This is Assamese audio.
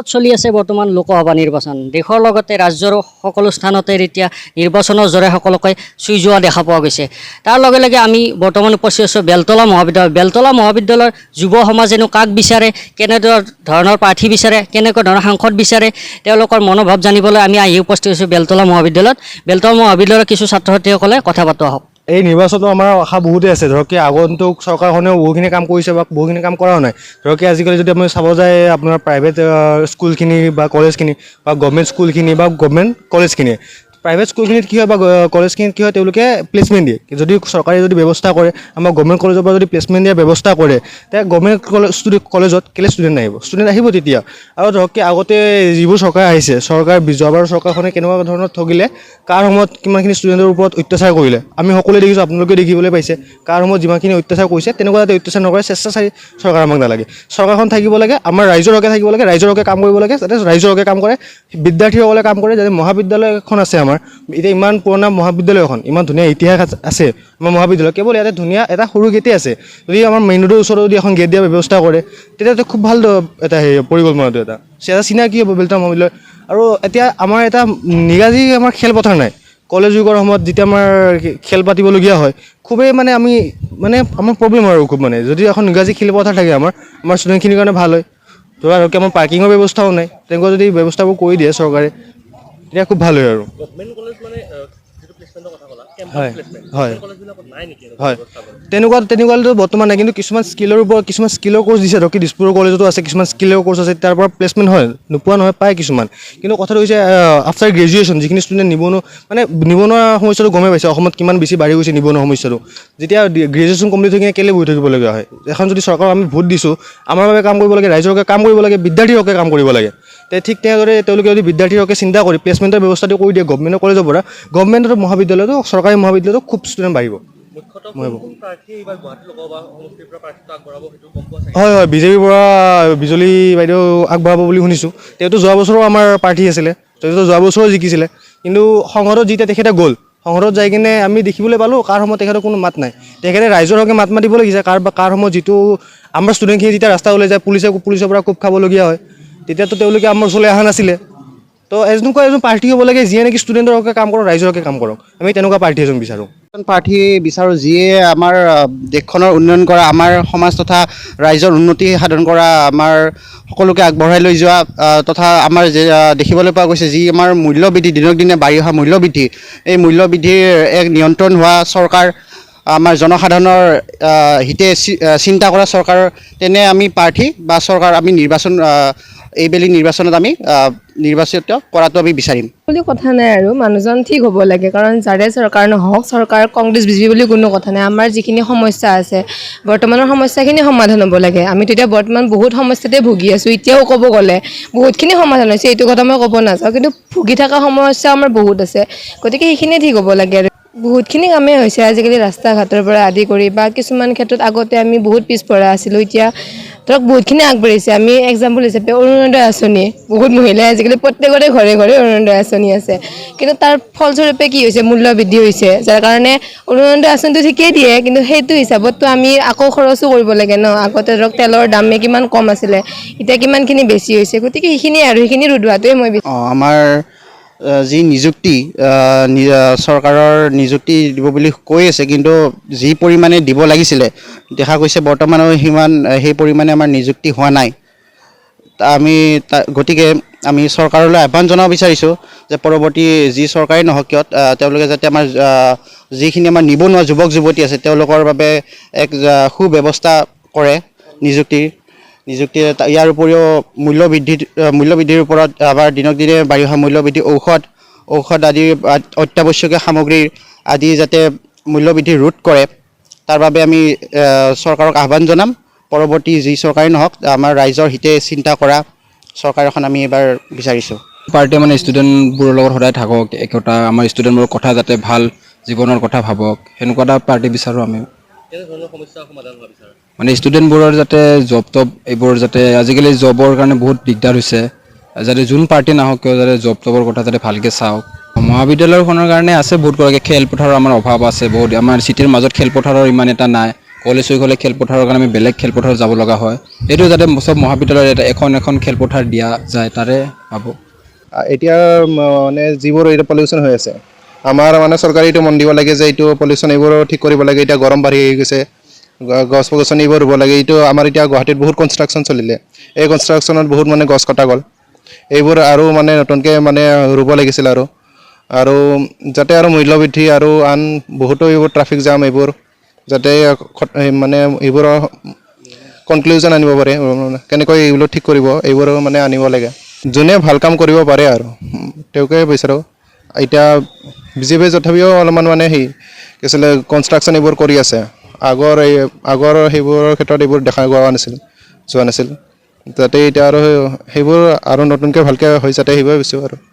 চলি আছে বৰ্তমান লোকসভা নিৰ্বাচন দেশৰ লগতে ৰাজ্যৰ সকলো স্থানতে এতিয়া নিৰ্বাচনৰ জৰে সকলোকে চুই যোৱা দেখা পোৱা গৈছে তাৰ লগে লগে আমি বৰ্তমান উপস্থিত আছোঁ বেলতলা মহাবিদ্যালয়ৰ যুৱ সমাজেনো কাক বিচাৰে কেনেধৰণৰ প্ৰাৰ্থী বিচাৰে কেনেকুৱা ধৰণৰ সাংসদ বিচাৰে তেওঁলোকৰ মনোভাৱ জানিবলৈ আমি আহি উপস্থিত হৈছোঁ বেলতলা মহাবিদ্যালয়ৰ কিছু ছাত্ৰ ছাত্ৰীসকলে কথা পাতোৱা হওক এই নিৰ্বাচনটো আমাৰ আশা বহুতেই আছে ধৰক কি আগন্তুক চৰকাৰখনেও বহুখিনি কাম কৰিছে বা বহুখিনি কাম কৰাও নাই ধৰক কি আজিকালি যদি আমি চাব যায় আপোনাৰ প্ৰাইভেট স্কুলখিনি বা কলেজখিনি বা গভৰ্ণমেণ্ট স্কুলখিনি বা গভৰ্ণমেণ্ট কলেজখিনি প্ৰাইভেট স্কুলখিনিত কি হয় বা কলেজখিনিত কি হয় তেওঁলোকে প্লেচমেণ্ট দিয়ে যদি চৰকাৰে যদি ব্যৱস্থা কৰে আমাৰ গভৰ্ণমেণ্ট কলেজৰ পৰা যদি প্লেচমেণ্ট দিয়াৰ ব্যৱস্থা কৰে তেতিয়া গভৰ্ণমেণ্ট কলেজত কেলৈ ষ্টুডেণ্ট আহিব তেতিয়া আৰু ধৰক কি আগতে যিবোৰ চৰকাৰ আহিছে যোৱাবাৰ চৰকাৰখনে কেনেকুৱা ধৰণৰ ঠগিলে কাৰ সময়ত কিমানখিনি ষ্টুডেণ্টৰ ওপৰত অত্যাচাৰ কৰিলে আমি সকলোৱে দেখিছোঁ আপোনালোকে দেখিবলৈ পাইছে কাৰ সময়ত যিমানখিনি অত্যাচাৰ কৰিছে তেনেকুৱা যাতে অত্যাচাৰ নকৰে স্বেচ্ছাচাৰী চৰকাৰ আমাক নালাগে চৰকাৰখন থাকিব লাগে আমাৰ ৰাইজৰ হকে থাকিব লাগে ৰাইজৰ হকে কাম কৰিব লাগে যাতে ৰাইজৰ হকে কাম কৰে বিদ্যাৰ্থীসকলে কাম কৰে যাতে মহাবিদ্যালয় এখন আছে আমাৰ এতিয়া ইমান পুৰণা মহাবিদ্যালয় এখন ইমান ধুনীয়া ইতিহাস আছে আমাৰ মহাবিদ্যালয় কেৱল ইয়াতে ধুনীয়া এটা সৰু গেটেই আছে যদি আমাৰ মেইন ৰোডৰ ওচৰত যদি এখন গেট দিয়াৰ ব্যৱস্থা কৰে তেতিয়াতো খুব ভাল এটা পৰিকল্পনাটো এটা চিনাকি হ'ব বেলতলা মহাবিদ্যালয় আৰু এতিয়া আমাৰ এটা নিগাজী আমাৰ খেলপথাৰ নাই কলেজ যুগৰ সময়ত যেতিয়া আমাৰ খেল পাতিবলগীয়া হয় খুবেই মানে আমাৰ প্ৰব্লেম আৰু খুব যদি এখন নিগাজী খেলপথাৰ থাকে আমাৰ ষ্টুডেণ্টখিনিৰ কাৰণে ভাল হয় ধৰা আৰু আমাৰ পাৰ্কিঙৰ ব্যৱস্থাও নাই তেনেকুৱা যদি ব্যৱস্থাবোৰ কৰি দিয়ে চৰকাৰে তেতিয়া খুব ভাল হয় আৰু হয় হয় হয় তেনেকুৱাতো বৰ্তমান নাই কিন্তু কিছুমান স্কিলৰ কোৰ্চ দিছে ধৰক দিছপুৰ কলেজতো আছে কিছুমান স্কিলৰ কোৰ্চ আছে তাৰ পৰা প্লেচমেণ্ট হয় নোপোৱা নহয় পায় কিছুমান কিন্তু কথাটো হৈছে আফটাৰ গ্ৰেজুৱেশ্যন যিখিনি ষ্টুডেণ্ট নিবনুৱা সমস্যাটো গমেই পাইছে অসমত কিমান বেছি বাঢ়ি গৈছে নিবনুৱা সমস্যাটো যেতিয়া গ্ৰেজুৱেশ্যন কমপ্লিট হৈ কিনে কেলৈ বহি থাকিবলগীয়া হয় এখন যদি চৰকাৰক আমি ভোট দিছোঁ আমাৰ বাবে কাম কৰিব লাগে ৰাইজৰ হকে কাম কৰিব লাগে বিদ্যাৰ্থীৰ হকে কাম কৰিব লাগে ঠিক তেনেদৰে তেওঁলোকে যদি বিদ্যাৰ্থীৰ হকে চিন্তা কৰি প্লেচমেণ্টৰ ব্যৱস্থাটো কৰি দিয়ে গভৰ্ণমেণ্টৰ কলেজৰ পৰা গভৰ্ণমেণ্টৰ মহাবিদ্যালয়তো চৰকাৰী মহাবিদ্যালয়তো খুব ষ্টুডেণ্ট বাঢ়িব হয় হয় বিজেপিৰ পৰা বিজলী বাইদেউ আগবঢ়াব বুলি শুনিছোঁ তেওঁতো যোৱা বছৰো আমাৰ প্ৰাৰ্থী আছিলে তেওঁতো যোৱা বছৰো জিকিছিলে কিন্তু সংসদত যেতিয়া তেখেতে গ'ল সংসদত যাই কিনে আমি দেখিবলৈ পালোঁ কাৰ সময়ত তেখেতৰ কোনো মাত নাই তেখেতে ৰাইজৰ হকে মাত মাতিব লাগিছে কাৰ সময়ত যিটো আমাৰ ষ্টুডেণ্টখিনি যেতিয়া ৰাস্তা ওলাই যায় পুলিচৰ পৰা কোব খাবলগীয়া হয় তেতিয়াতো তেওঁলোকে আমাৰ ওচৰলৈ অহা নাছিলে তো এনেকুৱা এজন প্ৰাৰ্থী হ'ব লাগে যিয়ে নেকি ষ্টুডেণ্টৰ হকে কাম কৰক ৰাইজৰ হকে কাম কৰক আমি তেনেকুৱা প্ৰাৰ্থী এজন বিচাৰোঁ প্ৰাৰ্থী বিচাৰোঁ যিয়ে আমাৰ দেশখনৰ উন্নয়ন কৰা আমাৰ সমাজ তথা ৰাইজৰ উন্নতি সাধন কৰা আমাৰ সকলোকে আগবঢ়াই লৈ যোৱা তথা আমাৰ দেখিবলৈ পোৱা গৈছে যি আমাৰ মূল্যবৃদ্ধি দিনক দিনে বাঢ়ি অহা মূল্যবৃদ্ধি এই মূল্যবৃদ্ধিৰ এক নিয়ন্ত্ৰণ হোৱা চৰকাৰ আমাৰ জনসাধাৰণৰ হিতে চিন্তা কৰা চৰকাৰ তেনে আমি প্ৰাৰ্থী বা চৰকাৰ আমি এইবেলি নিৰ্বাচনত আমি নিৰ্বাচিত কৰাটো আমি বিচাৰিম বুলি কথা নাই আৰু মানুহজন ঠিক হ'ব লাগে কাৰণ যাৰে চৰকাৰ নহওক চৰকাৰ কংগ্ৰেছ বিজেপি বুলি কোনো কথা নাই আমাৰ যিখিনি সমস্যা আছে বৰ্তমানৰ সমস্যাখিনি সমাধান হ'ব লাগে আমিতো এতিয়া বৰ্তমান বহুত সমস্যাতে ভুগি আছোঁ এতিয়াও ক'ব গ'লে বহুতখিনি সমাধান হৈছে এইটো কথা মই ক'ব নাযাওঁ কিন্তু ভুগি থকা সমস্যা আমাৰ বহুত আছে গতিকে সেইখিনিয়ে ঠিক হ'ব লাগে আৰু বহুতখিনি কামেই হৈছে আজিকালি ৰাস্তা ঘাটৰ পৰা আদি কৰি বা কিছুমান ক্ষেত্ৰত আগতে আমি বহুত পিছপৰা আছিলোঁ এতিয়া ধৰক বহুতখিনি আগবাঢ়িছে আমি এক্সাম্পল হিচাপে অৰুণোদয় আঁচনি বহুত মহিলাই আজিকালি প্ৰত্যেকৰে ঘৰে ঘৰে অৰুণোদয় আঁচনি আছে কিন্তু তাৰ ফলস্বৰূপে কি হৈছে মূল্য বৃদ্ধি হৈছে যাৰ কাৰণে অৰুণোদয় আঁচনিটো ঠিকেই দিয়ে কিন্তু সেইটো হিচাপততো আমি আকৌ খৰচো কৰিব লাগে ন আগতে ধৰক তেলৰ দামে কিমান কম আছিলে এতিয়া কিমানখিনি বেছি হৈছে গতিকে সেইখিনি ৰোধ হোৱাটোৱে মই আমাৰ যি নিযুক্তি চৰকাৰৰ নিযুক্তি দিব বুলি কৈ আছে কিন্তু যি পৰিমাণে দিব লাগিছিলে দেখা গৈছে বৰ্তমানেও সেই পৰিমাণে আমাৰ নিযুক্তি হোৱা নাই গতিকে আমি চৰকাৰলৈ আহ্বান জনাব বিচাৰিছোঁ যে পৰৱৰ্তী যি চৰকাৰেই নহওক কিয় তেওঁলোকে যাতে আমাৰ যিখিনি আমাৰ নিবনুৱা যুৱক যুৱতী আছে তেওঁলোকৰ বাবে এক সুব্যৱস্থা কৰে নিযুক্তিৰ ইয়াৰ উপৰিও মূল্যবৃদ্ধিৰ ওপৰত আমাৰ দিনক দিনে বাঢ়ি অহা মূল্যবৃদ্ধি ঔষধ আদিৰ অত্যাৱশ্যকীয় সামগ্ৰীৰ আদি যাতে মূল্যবৃদ্ধি ৰোধ কৰে তাৰ বাবে আমি চৰকাৰক আহ্বান জনাম পৰৱৰ্তী যি চৰকাৰেই নহওক আমাৰ ৰাইজৰ হিতে চিন্তা কৰা চৰকাৰ এখন আমি এইবাৰ বিচাৰিছোঁ পাৰ্টীয়ে ষ্টুডেণ্টবোৰৰ লগত সদায় থাকক একতা আমাৰ ষ্টুডেণ্টবোৰৰ কথা যাতে ভাল জীৱনৰ কথা ভাবক সেনেকুৱা এটা পাৰ্টি বিচাৰোঁ আমি ষ্টুডেণ্টবোৰৰ যাতে জব এইবোৰ যাতে আজিকালি জবৰ কাৰণে বহুত দিগদাৰ হৈছে যাতে যোন পাৰ্টি নাহক কিয় যাতে জবৰ কথা যাতে ভালকৈ চাওক মহাবিদ্যালয়খনৰ কাৰণে আছে বহুত খেলপথাৰৰ আমাৰ অভাৱ আছে বহুত আমাৰ চিটিৰ মাজত খেলপথাৰৰ ইমান এটা নাই কলেজ শেষ হ'লে খেলপথাৰৰ কাৰণে আমি বেলেগ খেলপথাৰত যাব লগা হয়। এইটো যাতে চব মহাবিদ্যালয়ত এটা এখন খেলপথাৰ দিয়া যায় তাৰে ভাবোঁ। এতিয়া মানে যিবোৰ এতিয়া পলিউশ্যন হৈ আছে, আমাৰ মানে চৰকাৰে এইটো মন দিব লাগে যে এইটো পলিউশ্যন এইবোৰো ঠিক কৰিব লাগে। এতিয়া গৰম বাঢ়ি গৈছে, গছ গছনিবোৰ ৰুব লাগে। এইটো আমাৰ এতিয়া গুৱাহাটীত বহুত কনষ্ট্ৰাকশ্যন চলিলে, এই কনষ্ট্ৰাকশ্যনত বহুত মানে গছ কটা গ'ল। এইবোৰ আৰু মানে নতুনকৈ মানে ৰুব লাগিছিল আৰু যাতে আৰু মূল্যবৃদ্ধি আৰু আন বহুতো এইবোৰ ট্ৰাফিক জাম এইবোৰ যাতে মানে এইবোৰৰ কনক্লুজন আনিব পাৰে, কেনেকৈ এইবোৰ ঠিক কৰিব এইবোৰো মানে আনিব লাগে। যোনে ভাল কাম কৰিব পাৰে আৰু তেওঁকে বিচাৰোঁ। এতিয়া বিজেপিয়ে তথাপিও অলপমান মানে কি আছিলে কনষ্ট্ৰাকশ্যন এইবোৰ কৰি আছে। আগৰ সেইবোৰৰ ক্ষেত্ৰত এইবোৰ দেখা যোৱা নাছিল। যাতে এতিয়া আৰু সেইবোৰ আৰু নতুনকৈ ভালকৈ হৈ যাতে সেইবোৰে বিচাৰোঁ আৰু